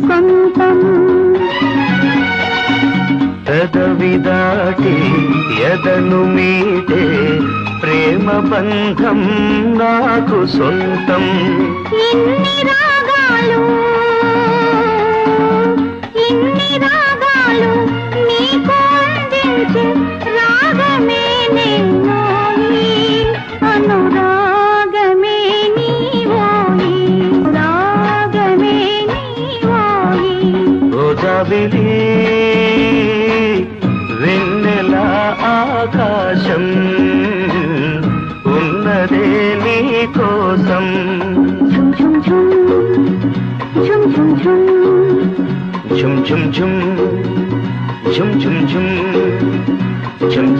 సొంతం. పెదవి దాటి ఎదను మీటే ప్రేమ బంధం నాకు సొంతం. ఇన్ని రాగాలు నీకు అందించే రాగమే నీవోయి, అనురాగమే నీవోయి, రాగమే నీవోయి. రోజావిలి వెన్నెల ఆకాశం ఉన్నదే నీ కోసం. ఝుమ్ ఝుమ్ ఝుమ్ ఝుమ్ ఝుమ్ ఝుమ్ ఝుమ్ ఝుమ్ ఝుమ్ ఝుమ్ ఝుమ్ ఝుమ్ ఝుమ్